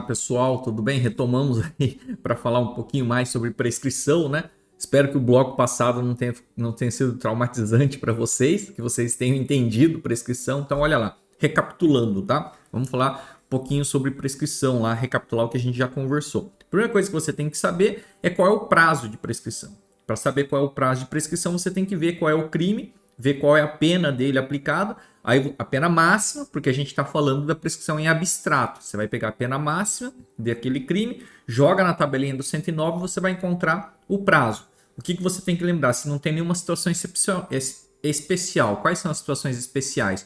pessoal, tudo bem? Retomamos aí para falar um pouquinho mais sobre prescrição, né? Espero que o bloco passado não tenha sido traumatizante para vocês, que vocês tenham entendido prescrição. Então, olha lá, recapitulando, tá? Vamos falar um pouquinho sobre prescrição lá, recapitular o que a gente já conversou. A primeira coisa que você tem que saber é qual é o prazo de prescrição. Para saber qual é o prazo de prescrição, você tem que ver qual é o crime, ver qual é a pena dele aplicada, aí a pena máxima, porque a gente está falando da prescrição em abstrato. Você vai pegar a pena máxima daquele crime, joga na tabelinha do 109 e você vai encontrar o prazo. O que você tem que lembrar? Se não tem nenhuma situação especial. Quais são as situações especiais?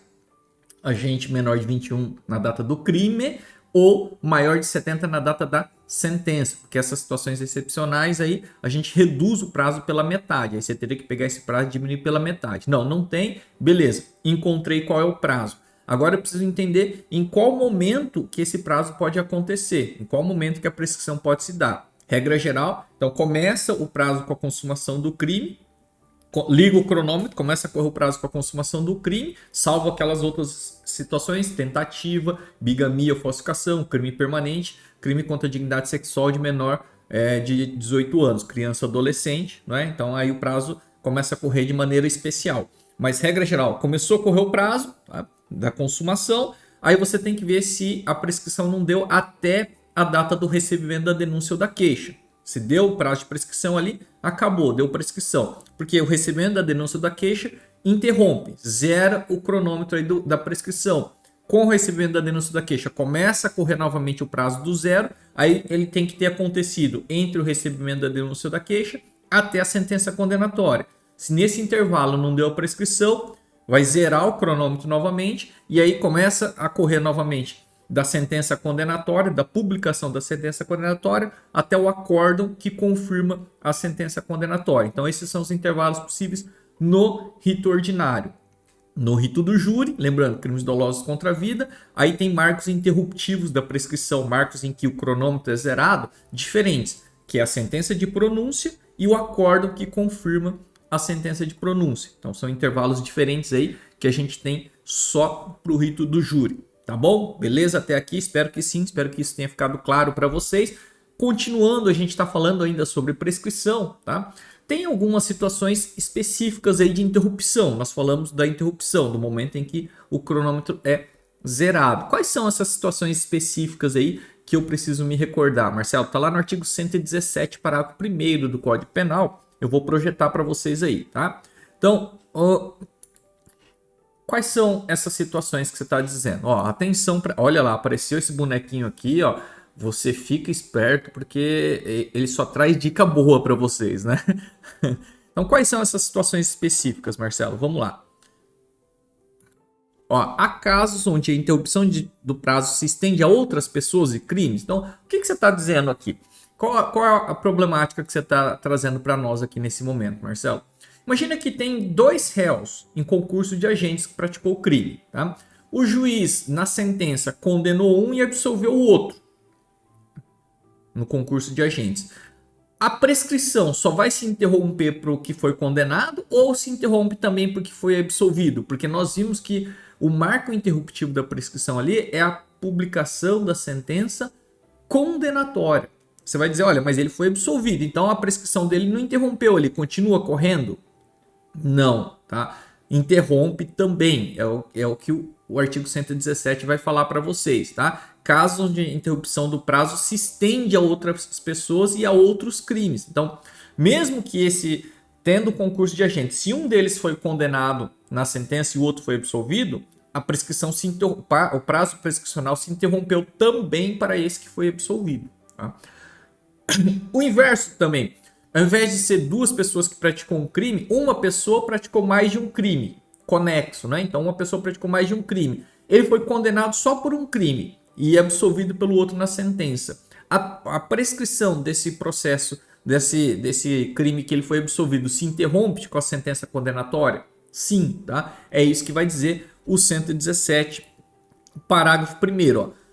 Agente menor de 21 na data do crime ou maior de 70 na data da sentença, porque essas situações excepcionais aí a gente reduz o prazo pela metade, aí você teria que pegar esse prazo e diminuir pela metade. Não tem, beleza, encontrei qual é o prazo. Agora eu preciso entender em qual momento que esse prazo pode acontecer, em qual momento que a prescrição pode se dar. Regra geral, então começa o prazo com a consumação do crime, liga o cronômetro, começa a correr o prazo com a consumação do crime, salvo aquelas outras situações, tentativa, bigamia, falsificação, crime permanente, crime contra a dignidade sexual de menor de 18 anos, criança ou adolescente, né? Então aí o prazo começa a correr de maneira especial. Mas regra geral, começou a correr o prazo, tá, da consumação, aí você tem que ver se a prescrição não deu até a data do recebimento da denúncia ou da queixa. Se deu o prazo de prescrição ali, acabou, deu prescrição. Porque o recebimento da denúncia ou da queixa interrompe, zera o cronômetro aí da prescrição. Com o recebimento da denúncia ou da queixa, começa a correr novamente o prazo do zero, aí ele tem que ter acontecido entre o recebimento da denúncia ou da queixa até a sentença condenatória. Se nesse intervalo não deu a prescrição, vai zerar o cronômetro novamente e aí começa a correr novamente da sentença condenatória, da publicação da sentença condenatória, até o acórdão que confirma a sentença condenatória. Então, esses são os intervalos possíveis no rito ordinário. No rito do júri, lembrando, crimes dolosos contra a vida, aí tem marcos interruptivos da prescrição, marcos em que o cronômetro é zerado, diferentes, que é a sentença de pronúncia e o acórdão que confirma a sentença de pronúncia. Então, são intervalos diferentes aí que a gente tem só para o rito do júri. Tá bom? Beleza? Até aqui? Espero que sim, espero que isso tenha ficado claro para vocês. Continuando, a gente está falando ainda sobre prescrição, tá? Tem algumas situações específicas aí de interrupção. Nós falamos da interrupção, do momento em que o cronômetro é zerado. Quais são essas situações específicas aí que eu preciso me recordar? Marcelo, tá lá no artigo 117, parágrafo 1º do Código Penal. Eu vou projetar para vocês aí, tá? Então, quais são essas situações que você está dizendo? Ó, atenção, olha lá, apareceu esse bonequinho aqui, ó. Você fica esperto porque ele só traz dica boa para vocês, né? Então, quais são essas situações específicas, Marcelo? Vamos lá. Ó, há casos onde a interrupção do prazo se estende a outras pessoas e crimes. Então, o que você está dizendo aqui? Qual é a problemática que você está trazendo para nós aqui nesse momento, Marcelo? Imagina que tem dois réus em concurso de agentes que praticou o crime. Tá? O juiz, na sentença, condenou um e absolveu o outro no concurso de agentes. A prescrição só vai se interromper para o que foi condenado ou se interrompe também para o que foi absolvido? Porque nós vimos que o marco interruptivo da prescrição ali é a publicação da sentença condenatória. Você vai dizer, olha, mas ele foi absolvido, então a prescrição dele não interrompeu, ele continua correndo? Não, tá? Interrompe também, é o que o artigo 117 vai falar para vocês, tá? Casos de interrupção do prazo se estende a outras pessoas e a outros crimes. Então, mesmo que tendo concurso de agentes, se um deles foi condenado na sentença e o outro foi absolvido, a prescrição o prazo prescricional se interrompeu também para esse que foi absolvido, tá? O inverso também. Ao invés de ser duas pessoas que praticam um crime, uma pessoa praticou mais de um crime conexo, né? Então, uma pessoa praticou mais de um crime. Ele foi condenado só por um crime e absolvido pelo outro na sentença. A prescrição desse processo, desse crime que ele foi absolvido, se interrompe com a sentença condenatória? Sim, tá? É isso que vai dizer o 117, parágrafo 1º, ó.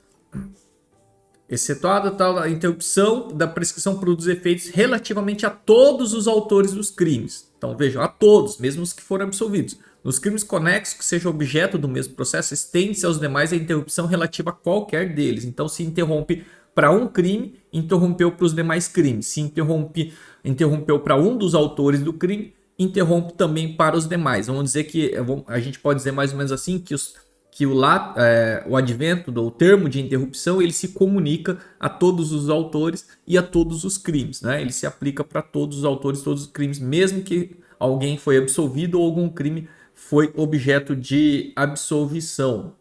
Excetuada tal a interrupção da prescrição produz efeitos relativamente a todos os autores dos crimes. Então vejam, a todos, mesmo os que foram absolvidos. Nos crimes conexos que sejam objeto do mesmo processo, estende-se aos demais a interrupção relativa a qualquer deles. Então se interrompe para um crime, interrompeu para os demais crimes. Se interrompeu para um dos autores do crime, interrompe também para os demais. Vamos dizer que a gente pode dizer mais ou menos assim que o advento do termo de interrupção ele se comunica a todos os autores e a todos os crimes, né? Ele se aplica para todos os autores, todos os crimes, mesmo que alguém foi absolvido ou algum crime foi objeto de absolvição.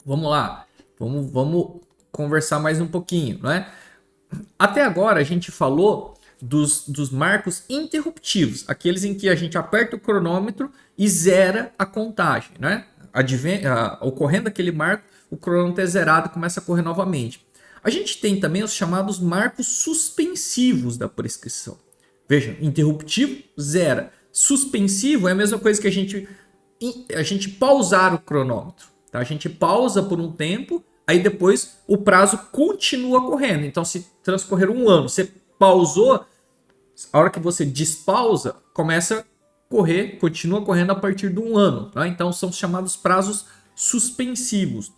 Vamos lá, vamos conversar mais um pouquinho, né? Até agora a gente falou dos marcos interruptivos, aqueles em que a gente aperta o cronômetro e zera a contagem, né? Ocorrendo aquele marco, o cronômetro é zerado e começa a correr novamente. A gente tem também os chamados marcos suspensivos da prescrição. Veja, interruptivo, zera. Suspensivo é a mesma coisa que a gente pausar o cronômetro. Tá? A gente pausa por um tempo, aí depois o prazo continua correndo. Então, se transcorrer um ano, você pausou, a hora que você despausa, começa a correr, continua correndo a partir de um ano. Tá? Então, são chamados prazos suspensivos.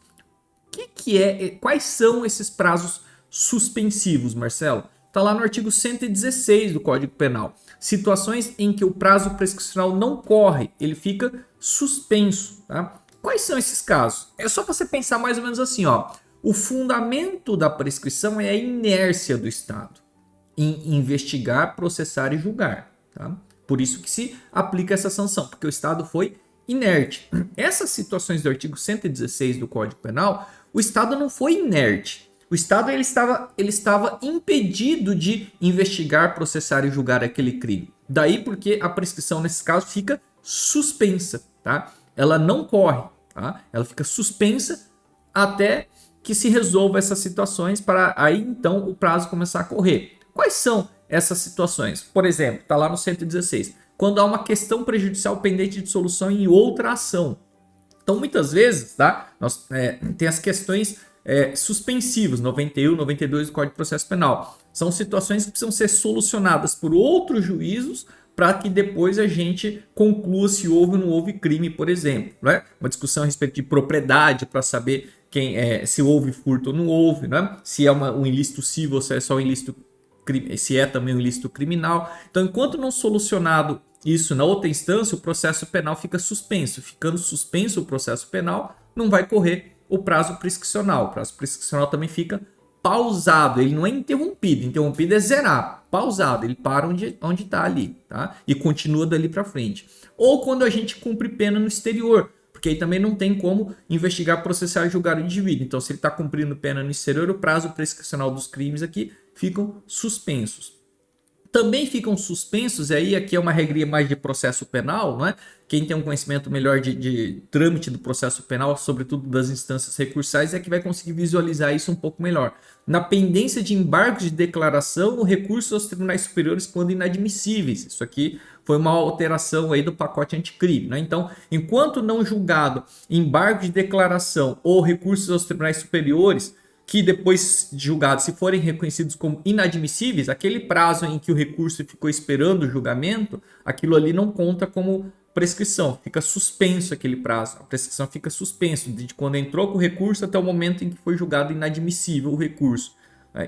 Quais são esses prazos suspensivos, Marcelo? Está lá no artigo 116 do Código Penal. Situações em que o prazo prescricional não corre, ele fica suspenso. Tá? Quais são esses casos? É só para você pensar mais ou menos assim, ó. O fundamento da prescrição é a inércia do Estado em investigar, processar e julgar. Tá? Por isso que se aplica essa sanção, porque o Estado foi inerte. Essas situações do artigo 116 do Código Penal, o Estado não foi inerte. O Estado ele estava impedido de investigar, processar e julgar aquele crime. Daí porque a prescrição, nesse caso, fica suspensa. Tá? Ela não corre. Tá? Ela fica suspensa até que se resolva essas situações para aí então o prazo começar a correr. Quais são essas situações? Por exemplo, está lá no 116. Quando há uma questão prejudicial pendente de solução em outra ação. Então, muitas vezes, tá? Tem as questões suspensivas, 91, 92 do Código de Processo Penal. São situações que precisam ser solucionadas por outros juízos para que depois a gente conclua se houve ou não houve crime, por exemplo. Né? Uma discussão a respeito de propriedade para saber se houve furto ou não houve, né? Se é um ilícito civil ou se é só um ilícito se é também um ilícito criminal. Então, enquanto não solucionado isso na outra instância, o processo penal fica suspenso. Ficando suspenso o processo penal, não vai correr o prazo prescricional. O prazo prescricional também fica pausado, ele não é interrompido. Interrompido é zerar, pausado, ele para onde está ali, tá? E continua dali para frente. Ou quando a gente cumpre pena no exterior, porque aí também não tem como investigar, processar e julgar o indivíduo. Então, se ele está cumprindo pena no exterior, o prazo prescricional dos crimes aqui ficam suspensos. Também ficam suspensos, e aí aqui é uma regrinha mais de processo penal, não é? Quem tem um conhecimento melhor de trâmite do processo penal, sobretudo das instâncias recursais, é que vai conseguir visualizar isso um pouco melhor. Na pendência de embargos de declaração, o recurso aos tribunais superiores quando inadmissíveis. Isso aqui foi uma alteração aí do pacote anticrime, né? Então, enquanto não julgado embargo de declaração ou recursos aos tribunais superiores, que depois de julgados, se forem reconhecidos como inadmissíveis, aquele prazo em que o recurso ficou esperando o julgamento, aquilo ali não conta como prescrição, fica suspenso aquele prazo. A prescrição fica suspenso, de quando entrou com o recurso até o momento em que foi julgado inadmissível o recurso.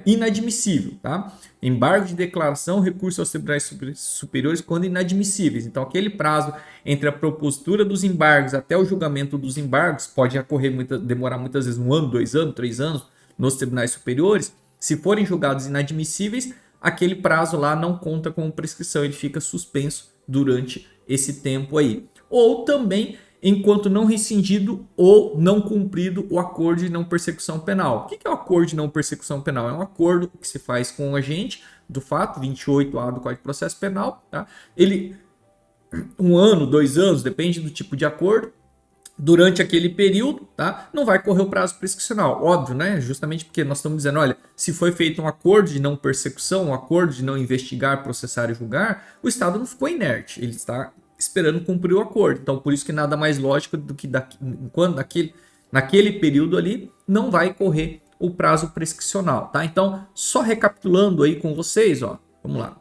Inadmissível, tá? Embargo de declaração, recurso aos tribunais superiores quando inadmissíveis. Então, aquele prazo entre a propositura dos embargos até o julgamento dos embargos pode demorar muitas vezes 1 ano, 2 anos, 3 anos nos tribunais superiores. Se forem julgados inadmissíveis, aquele prazo lá não conta como prescrição, ele fica suspenso durante esse tempo aí. Ou também enquanto não rescindido ou não cumprido o acordo de não persecução penal. O que é o acordo de não persecução penal? É um acordo que se faz com o agente do fato, 28A do Código de Processo Penal. Tá? Ele, 1 ano, 2 anos, depende do tipo de acordo. Durante aquele período, tá? Não vai correr o prazo prescricional. Óbvio, né? Justamente porque nós estamos dizendo, olha, se foi feito um acordo de não persecução, um acordo de não investigar, processar e julgar, o Estado não ficou inerte. Ele está esperando cumprir o acordo. Então, por isso que nada mais lógico do que naquele período ali não vai correr o prazo prescricional, tá? Então, só recapitulando aí com vocês, ó, vamos lá.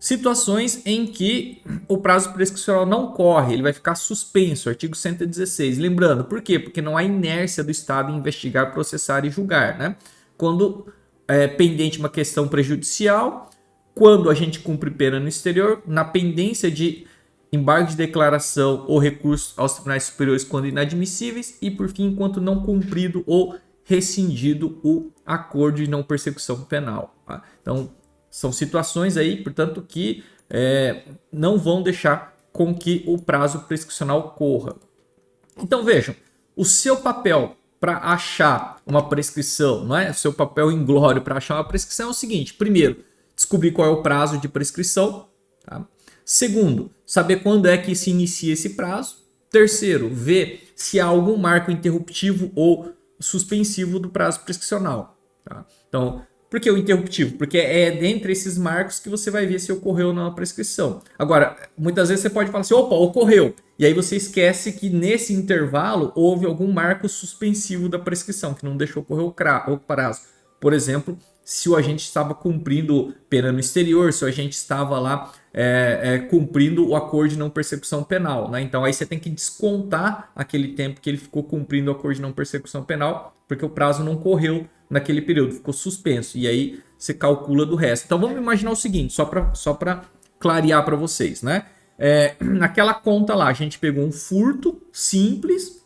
Situações em que o prazo prescricional não corre, ele vai ficar suspenso, artigo 116. Lembrando, por quê? Porque não há inércia do Estado em investigar, processar e julgar, né? Quando é pendente uma questão prejudicial, quando a gente cumpre pena no exterior, na pendência de embargo de declaração ou recurso aos tribunais superiores quando inadmissíveis e, por fim, enquanto não cumprido ou rescindido o acordo de não persecução penal. Tá? Então, são situações aí, portanto, que não vão deixar com que o prazo prescricional corra. Então, vejam, o seu papel para achar uma prescrição, não é? O seu papel inglório para achar uma prescrição é o seguinte: primeiro, descobrir qual é o prazo de prescrição. Tá? Segundo, saber quando é que se inicia esse prazo. Terceiro, ver se há algum marco interruptivo ou suspensivo do prazo prescricional. Tá? Então, por que o interruptivo? Porque é dentre esses marcos que você vai ver se ocorreu ou não a prescrição. Agora, muitas vezes você pode falar assim, opa, ocorreu. E aí você esquece que nesse intervalo houve algum marco suspensivo da prescrição, que não deixou ocorrer o prazo. Por exemplo, se o agente estava cumprindo pena no exterior, se o agente estava lá cumprindo o acordo de não persecução penal. Né? Então aí você tem que descontar aquele tempo que ele ficou cumprindo o acordo de não persecução penal, porque o prazo não correu naquele período, ficou suspenso. E aí você calcula do resto. Então vamos imaginar o seguinte, só para clarear para vocês. Né? Naquela conta lá, a gente pegou um furto simples,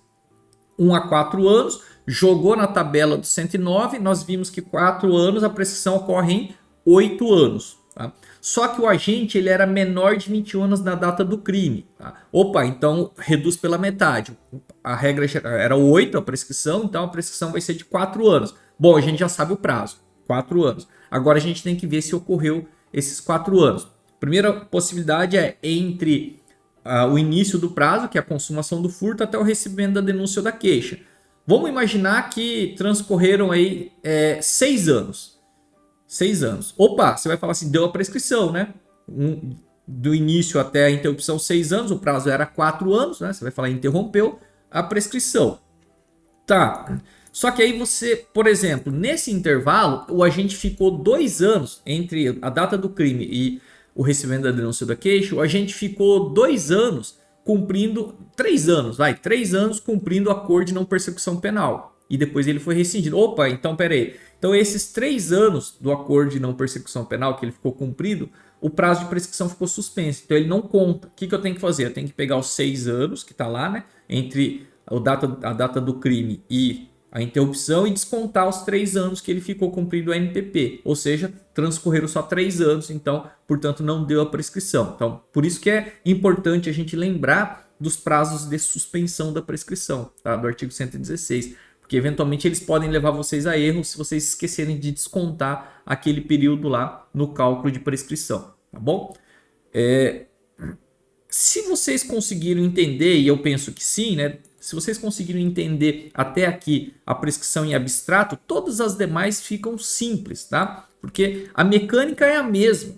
1 a 4 anos, jogou na tabela do 109, nós vimos que 4 anos, a prescrição ocorre em 8 anos. Tá? Só que o agente ele era menor de 21 anos na data do crime. Tá? Opa, então reduz pela metade. A regra era 8 a prescrição, então a prescrição vai ser de 4 anos. Bom, a gente já sabe o prazo, 4 anos. Agora a gente tem que ver se ocorreu esses 4 anos. Primeira possibilidade é entre o início do prazo, que é a consumação do furto, até o recebimento da denúncia ou da queixa. Vamos imaginar que transcorreram aí 6 anos. 6 anos. Opa, você vai falar assim, deu a prescrição, né? Do início até a interrupção, 6 anos, o prazo era 4 anos, né? Você vai falar, interrompeu a prescrição. Tá. Só que aí você, por exemplo, nesse intervalo, o agente ficou 2 anos entre a data do crime e o recebimento da denúncia da queixa, o agente ficou 2 anos cumprindo, 3 anos, 3 anos cumprindo o acordo de não persecução penal. E depois ele foi rescindido. Opa, então peraí. Então esses 3 anos do acordo de não persecução penal que ele ficou cumprido, o prazo de prescrição ficou suspenso. Então ele não conta. O que eu tenho que fazer? Eu tenho que pegar os 6 anos que está lá, né? Entre a data do crime e a interrupção e descontar os 3 anos que ele ficou cumprindo o NPP. Ou seja, transcorreram só 3 anos, então, portanto, não deu a prescrição. Então, por isso que é importante a gente lembrar dos prazos de suspensão da prescrição, tá? Do artigo 116. Porque, eventualmente, eles podem levar vocês a erro se vocês esquecerem de descontar aquele período lá no cálculo de prescrição, tá bom? Se vocês conseguiram entender, e eu penso que sim, né? Se vocês conseguiram entender até aqui a prescrição em abstrato, todas as demais ficam simples, tá? Porque a mecânica é a mesma.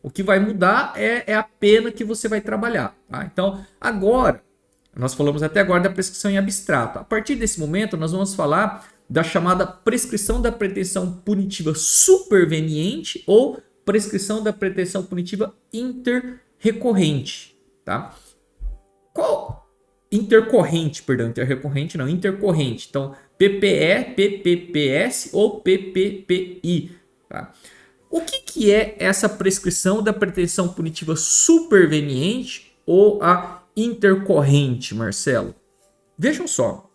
O que vai mudar é a pena que você vai trabalhar, tá? Então, agora, nós falamos até agora da prescrição em abstrato. A partir desse momento, nós vamos falar da chamada prescrição da pretensão punitiva superveniente ou prescrição da pretensão punitiva interrecorrente, tá? Intercorrente. Então, PPE, PPPS ou PPPI. Tá? O que é essa prescrição da pretensão punitiva superveniente ou a intercorrente, Marcelo? Vejam só,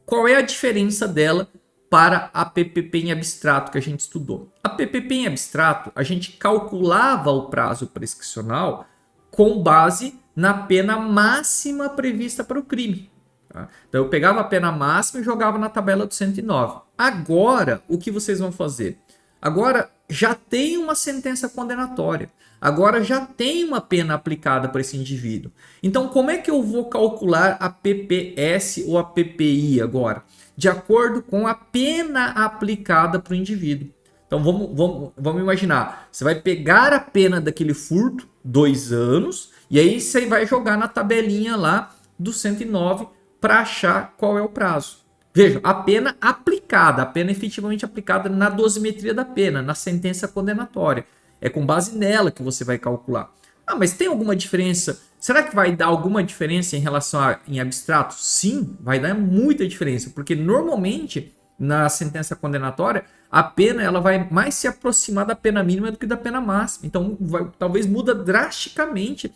qual é a diferença dela para a PPP em abstrato que a gente estudou? A PPP em abstrato, a gente calculava o prazo prescricional com base na pena máxima prevista para o crime. Tá? Então eu pegava a pena máxima e jogava na tabela do 109. Agora, o que vocês vão fazer? Agora já tem uma sentença condenatória. Agora já tem uma pena aplicada para esse indivíduo. Então como é que eu vou calcular a PPS ou a PPI agora? De acordo com a pena aplicada para o indivíduo. Então vamos imaginar, você vai pegar a pena daquele furto, 2 anos, e aí você vai jogar na tabelinha lá do 109 para achar qual é o prazo. Veja, a pena aplicada, a pena efetivamente aplicada na dosimetria da pena, na sentença condenatória. É com base nela que você vai calcular. Ah, mas tem alguma diferença? Será que vai dar alguma diferença em relação a em abstrato? Sim, vai dar muita diferença, porque normalmente na sentença condenatória a pena ela vai mais se aproximar da pena mínima do que da pena máxima. Então talvez muda drasticamente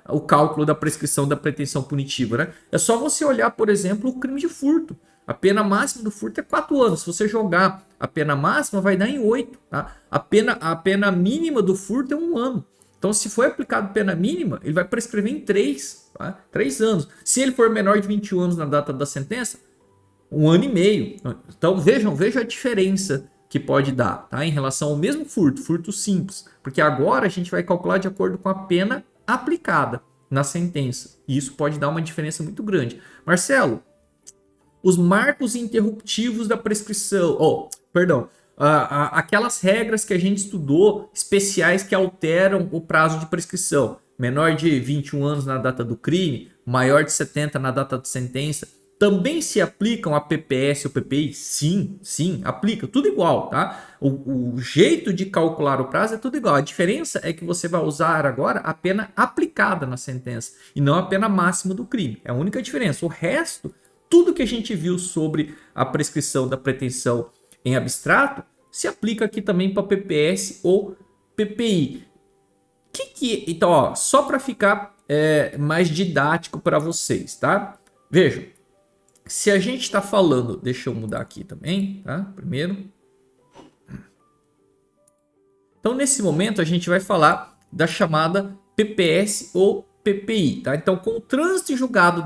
o cálculo da prescrição da pretensão punitiva, né? É só você olhar, por exemplo, o crime de furto. A pena máxima do furto é 4 anos. Se você jogar a pena máxima, vai dar em 8. Tá? A pena mínima do furto é 1 ano. Então, se for aplicado pena mínima, ele vai prescrever em 3, tá? 3 anos. Se ele for menor de 21 anos na data da sentença, 1 ano e meio. Então, vejam a diferença que pode dar, tá? Em relação ao mesmo furto simples. Porque agora a gente vai calcular de acordo com a pena aplicada na sentença. E isso pode dar uma diferença muito grande. Marcelo, os marcos interruptivos da prescrição, aquelas regras que a gente estudou especiais que alteram o prazo de prescrição, menor de 21 anos na data do crime, maior de 70 na data de sentença, também se aplicam a PPS ou PPI? Sim, aplica, tudo igual, tá? O jeito de calcular o prazo é tudo igual. A diferença é que você vai usar agora a pena aplicada na sentença e não a pena máxima do crime. É a única diferença. O resto, tudo que a gente viu sobre a prescrição da pretensão em abstrato, se aplica aqui também para PPS ou PPI. Então, ó, só para ficar mais didático para vocês, tá? Vejam, se a gente está falando, deixa eu mudar aqui também, tá? Primeiro. Então, nesse momento, a gente vai falar da chamada PPS ou PPI, tá? Então, com o trânsito em julgado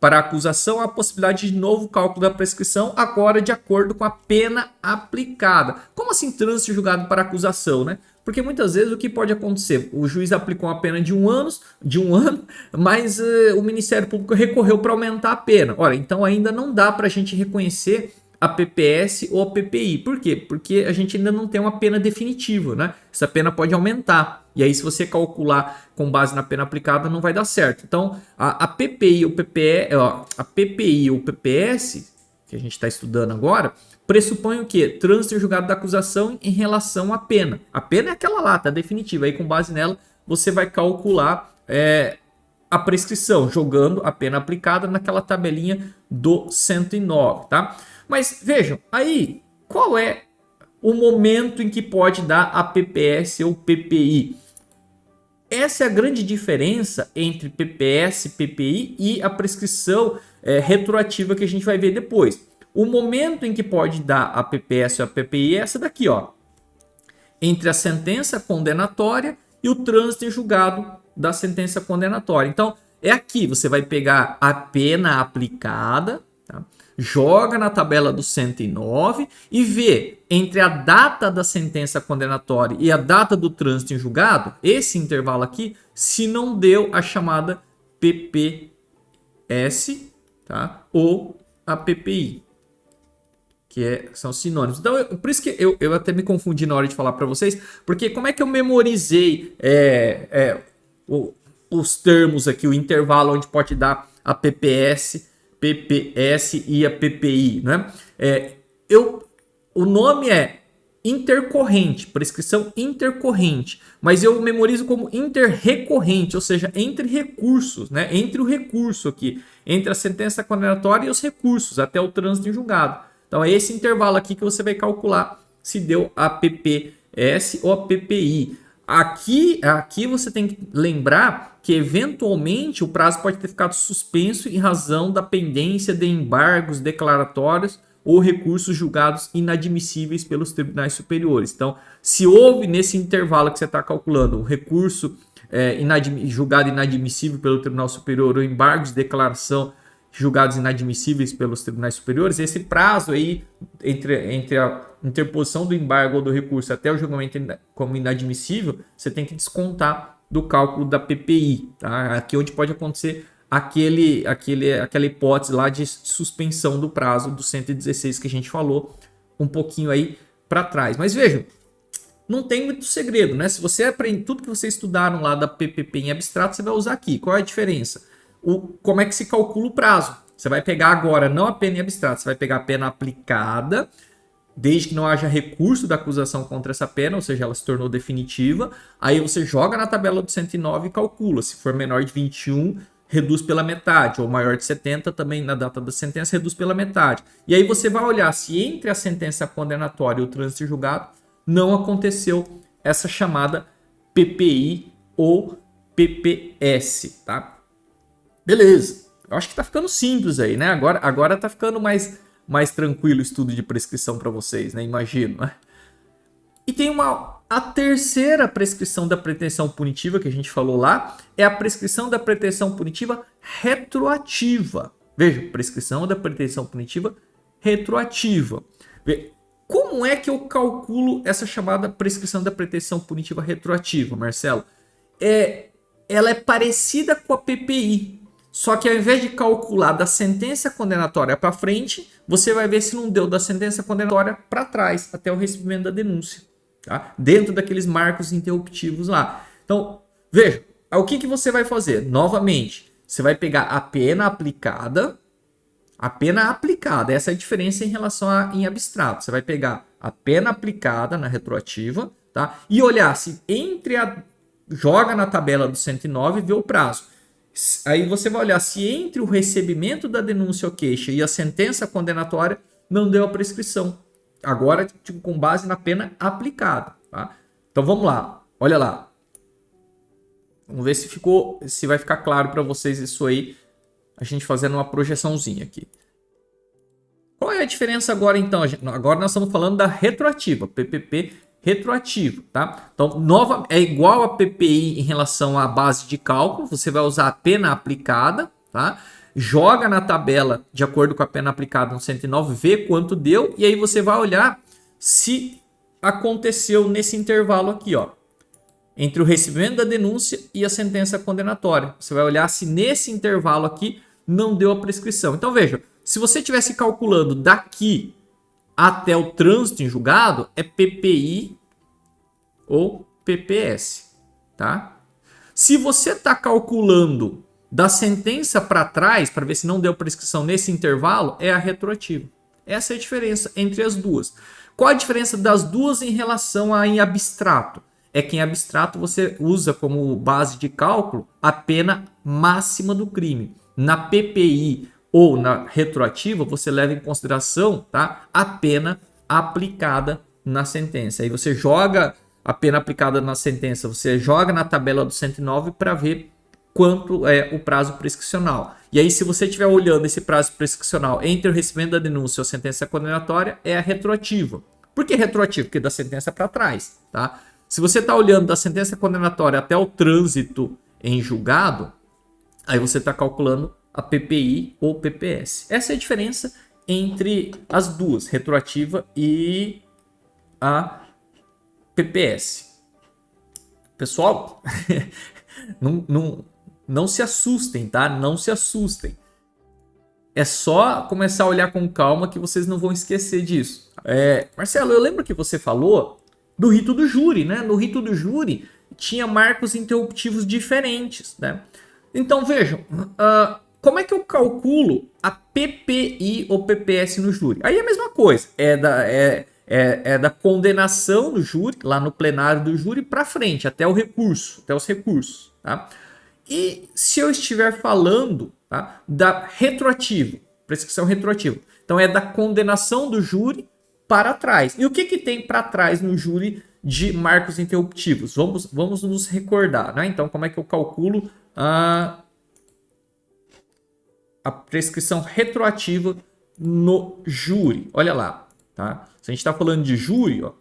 para a acusação, há a possibilidade de novo cálculo da prescrição, agora de acordo com a pena aplicada. Como assim trânsito em julgado para acusação, né? Porque muitas vezes o que pode acontecer? O juiz aplicou uma pena de um ano, mas o Ministério Público recorreu para aumentar a pena. Ora, então ainda não dá para a gente reconhecer a PPS ou a PPI. Por quê? Porque a gente ainda não tem uma pena definitiva, né? Essa pena pode aumentar. E aí, se você calcular com base na pena aplicada, não vai dar certo. Então, a PPI ou PPS, que a gente está estudando agora, pressupõe o quê? Trânsito em julgado da acusação em relação à pena. A pena é aquela lá, tá definitiva. Aí, com base nela, você vai calcular a prescrição, jogando a pena aplicada naquela tabelinha do 109, tá? Mas vejam, aí, qual é o momento em que pode dar a PPS ou PPI? Essa é a grande diferença entre PPS, PPI e a prescrição retroativa que a gente vai ver depois. O momento em que pode dar a PPS ou a PPI é essa daqui, ó. Entre a sentença condenatória e o trânsito em julgado da sentença condenatória. Então, é aqui, você vai pegar a pena aplicada, tá? Joga na tabela do 109 e vê entre a data da sentença condenatória e a data do trânsito em julgado, esse intervalo aqui, se não deu a chamada PPS, tá? Ou a PPI, que são sinônimos. Então, por isso que eu até me confundi na hora de falar para vocês, porque como é que eu memorizei os termos aqui, o intervalo onde pode dar a PPS e a PPI, né? O nome é intercorrente, prescrição intercorrente, mas eu memorizo como interrecorrente, ou seja, entre recursos, né? Entre o recurso aqui, entre a sentença condenatória e os recursos, até o trânsito em julgado. Então é esse intervalo aqui que você vai calcular se deu a PPS ou a PPI. Aqui você tem que lembrar que eventualmente o prazo pode ter ficado suspenso em razão da pendência de embargos declaratórios ou recursos julgados inadmissíveis pelos tribunais superiores. Então, se houve nesse intervalo que você está calculando um recurso julgado inadmissível pelo Tribunal Superior ou embargos de declaração julgados inadmissíveis pelos tribunais superiores, esse prazo aí entre a interposição do embargo ou do recurso até o julgamento como inadmissível, você tem que descontar do cálculo da PPI, tá? Aqui onde pode acontecer aquela hipótese lá de suspensão do prazo do 116 que a gente falou um pouquinho aí para trás. Mas vejam, não tem muito segredo, né? Se você aprende tudo que vocês estudaram lá da PPP em abstrato, você vai usar aqui. Qual é a diferença? Como é que se calcula o prazo? Você vai pegar agora não a pena em abstrato, você vai pegar a pena aplicada desde que não haja recurso da acusação contra essa pena, ou seja, ela se tornou definitiva. Aí você joga na tabela do 109 e calcula. Se for menor de 21, reduz pela metade, ou maior de 70, também na data da sentença, reduz pela metade. E aí você vai olhar se entre a sentença condenatória e o trânsito em julgado não aconteceu essa chamada PPI ou PPS, tá? Beleza. Eu acho que tá ficando simples aí, né? Agora tá ficando mais tranquilo o estudo de prescrição para vocês, né? Imagino, né? E tem a terceira prescrição da pretensão punitiva que a gente falou lá, é a prescrição da pretensão punitiva retroativa. Veja, prescrição da pretensão punitiva retroativa. Como é que eu calculo essa chamada prescrição da pretensão punitiva retroativa, Marcelo? Ela é parecida com a PPI, só que ao invés de calcular da sentença condenatória para frente, você vai ver se não deu da sentença condenatória para trás, até o recebimento da denúncia, tá? Dentro daqueles marcos interruptivos lá. Então, veja, o que você vai fazer? Novamente, você vai pegar a pena aplicada, essa é a diferença em relação em abstrato. Você vai pegar a pena aplicada na retroativa, tá? E olhar se joga na tabela do 109 e vê o prazo. Aí você vai olhar se entre o recebimento da denúncia ou queixa e a sentença condenatória não deu a prescrição. Agora, com base na pena aplicada, tá? Então vamos lá, olha lá. Vamos ver se vai ficar claro para vocês isso aí, a gente fazendo uma projeçãozinha aqui. Qual é a diferença agora então? Agora nós estamos falando da retroativa, PPP retroativo, tá? Então, é igual a PPI em relação à base de cálculo, você vai usar a pena aplicada, tá? Joga na tabela de acordo com a pena aplicada no 109, vê quanto deu, e aí você vai olhar se aconteceu nesse intervalo aqui, ó, entre o recebimento da denúncia e a sentença condenatória. Você vai olhar se nesse intervalo aqui não deu a prescrição. Então, veja, se você estivesse calculando daqui até o trânsito em julgado, é PPI ou PPS, tá? Se você está calculando da sentença para trás, para ver se não deu prescrição nesse intervalo, é a retroativa. Essa é a diferença entre as duas. Qual a diferença das duas em relação a em abstrato? É que em abstrato você usa como base de cálculo a pena máxima do crime. Na PPI ou na retroativa, você leva em consideração, tá, a pena aplicada na sentença. Aí você joga a pena aplicada na sentença, você joga na tabela do 109 para ver quanto é o prazo prescricional. E aí, se você estiver olhando esse prazo prescricional entre o recebimento da denúncia ou a sentença condenatória, é a retroativa. Por que retroativa? Porque da sentença para trás, tá? Se você está olhando da sentença condenatória até o trânsito em julgado, aí você está calculando a PPI ou PPS. Essa é a diferença entre as duas, retroativa e a PPS. Pessoal, não se assustem, tá? Não se assustem. É só começar a olhar com calma que vocês não vão esquecer disso. Marcelo, eu lembro que você falou do rito do júri, né? No rito do júri tinha marcos interruptivos diferentes, né? Então vejam, como é que eu calculo a PPI ou PPS no júri? Aí é a mesma coisa, é da condenação do júri, lá no plenário do júri, para frente, até os recursos, tá? E se eu estiver falando, tá, da retroativa, prescrição retroativa, então é da condenação do júri para trás. E o que tem para trás no júri de marcos interruptivos? Vamos nos recordar, né? Então, como é que eu calculo a prescrição retroativa no júri? Olha lá, tá? Se a gente está falando de júri, ó,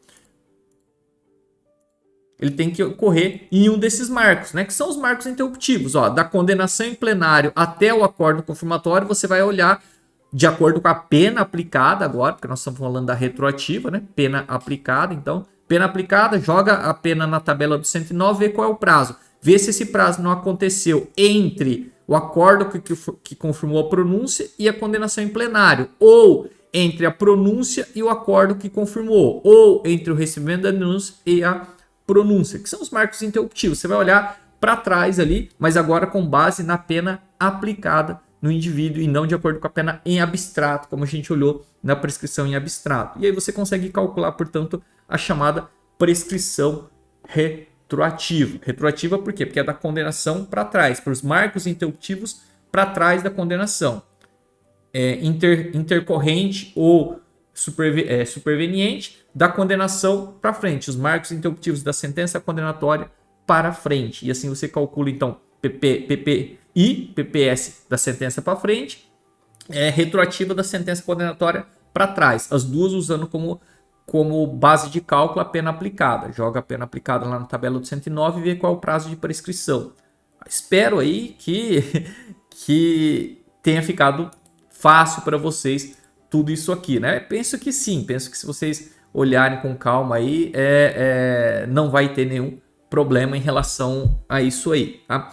ele tem que ocorrer em um desses marcos, né? Que são os marcos interruptivos, ó, da condenação em plenário até o acordo confirmatório. Você vai olhar de acordo com a pena aplicada agora, porque nós estamos falando da retroativa, né? Pena aplicada, então, pena aplicada, joga a pena na tabela do 109, vê qual é o prazo. Vê se esse prazo não aconteceu entre o acordo que confirmou a pronúncia e a condenação em plenário, ou entre a pronúncia e o acordo que confirmou, ou entre o recebimento da denúncia e a pronúncia, que são os marcos interruptivos. Você vai olhar para trás ali, mas agora com base na pena aplicada no indivíduo e não de acordo com a pena em abstrato, como a gente olhou na prescrição em abstrato. E aí você consegue calcular, portanto, a chamada prescrição retroativa. Retroativa por quê? Porque é da condenação para trás, para os marcos interruptivos para trás da condenação. Intercorrente ou superveniente da condenação para frente, os marcos interruptivos da sentença condenatória para frente. E assim você calcula, então, PPI, PPS da sentença para frente, retroativa da sentença condenatória para trás. As duas usando como base de cálculo a pena aplicada. Joga a pena aplicada lá na tabela do 109 e vê qual é o prazo de prescrição. Espero aí que tenha ficado fácil para vocês tudo isso aqui, né? Penso que sim, penso que se vocês olharem com calma aí, não vai ter nenhum problema em relação a isso aí, tá?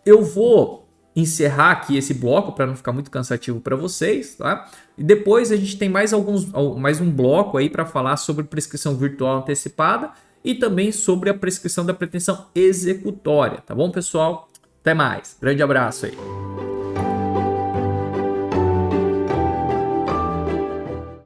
Eu vou encerrar aqui esse bloco para não ficar muito cansativo para vocês, tá? E depois a gente tem mais um bloco aí para falar sobre prescrição virtual antecipada e também sobre a prescrição da pretensão executória, tá bom, pessoal? Até mais. Grande abraço aí.